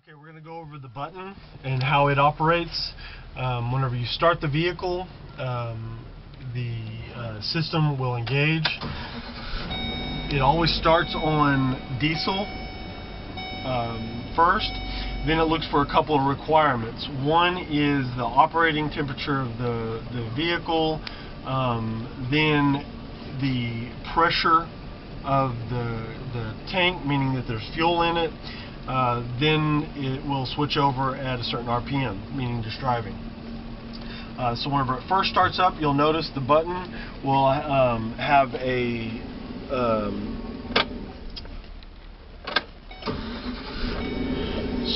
Okay, we're going to go over the button and how it operates. Whenever you start the vehicle, the system will engage. It always starts on diesel first, then it looks for a couple of requirements. One is the operating temperature of the vehicle, then the pressure of the tank, meaning that there's fuel in it. Then it will switch over at a certain RPM, meaning just driving. So whenever it first starts up, you'll notice the button will have a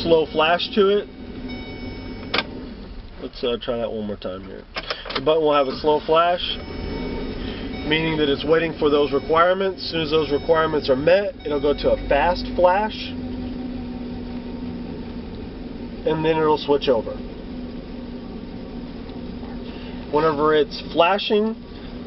slow flash to it. Let's try that one more time here. The button will have a slow flash, meaning that it's waiting for those requirements. As soon as those requirements are met, it'll go to a fast flash, and then it'll switch over. Whenever it's flashing,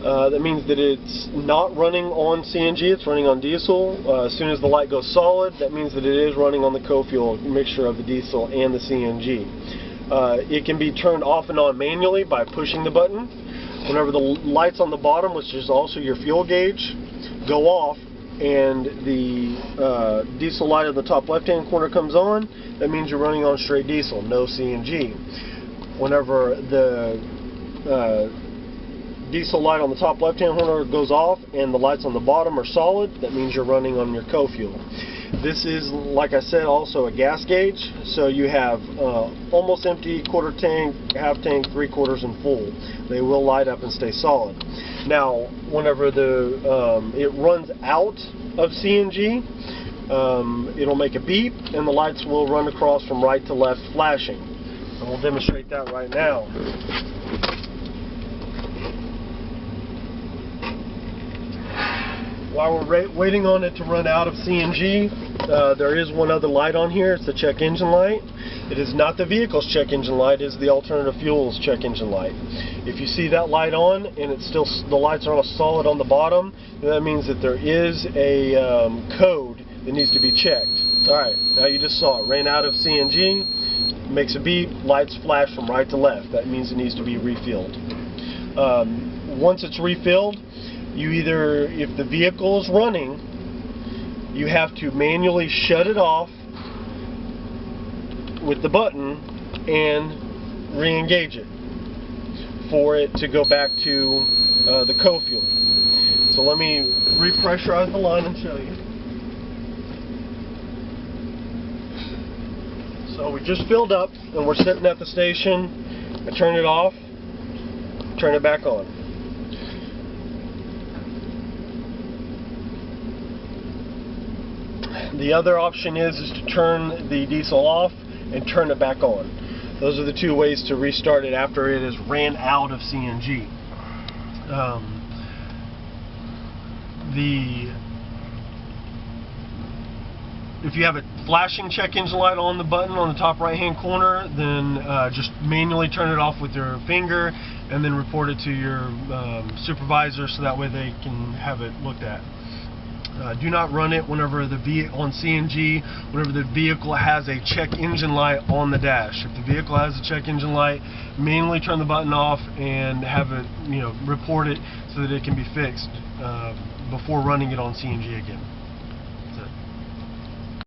that means that it's not running on CNG, it's running on diesel. As soon as the light goes solid, that means that it is running on the co-fuel mixture of the diesel and the CNG. It can be turned off and on manually by pushing the button. Whenever the lights on the bottom, which is also your fuel gauge, go off and the diesel light on the top left-hand corner comes on, that means you're running on straight diesel, no CNG. Whenever the diesel light on the top left-hand corner goes off and the lights on the bottom are solid, that means you're running on your co-fuel. This is, like I said, also a gas gauge, so you have almost empty, quarter tank, half tank, three-quarters, and full. They will light up and stay solid. Now, whenever it runs out of CNG, it'll make a beep, and the lights will run across from right to left flashing. And we'll demonstrate that right now. While we're waiting on it to run out of CNG, there is one other light on here. It's the check engine light. It is not the vehicle's check engine light, it is the alternative fuels check engine light. If you see that light on and it's still, the lights are solid on the bottom, then that means that there is a code that needs to be checked. Alright, now you just saw it. Ran out of CNG, makes a beep, lights flash from right to left. That means it needs to be refilled. Once it's refilled, you either, if the vehicle is running, you have to manually shut it off with the button and re-engage it for it to go back to the co-fuel. So let me repressurize the line and show you. So we just filled up and we're sitting at the station. I turn it off, turn it back on. The other option is to turn the diesel off and turn it back on. Those are the two ways to restart it after it has ran out of CNG. If you have a flashing check engine light on the button on the top right hand corner, then just manually turn it off with your finger and then report it to your supervisor so that way they can have it looked at. Do not run it whenever on CNG, whenever the vehicle has a check engine light on the dash. If the vehicle has a check engine light, manually turn the button off and have it, report it so that it can be fixed before running it on CNG again.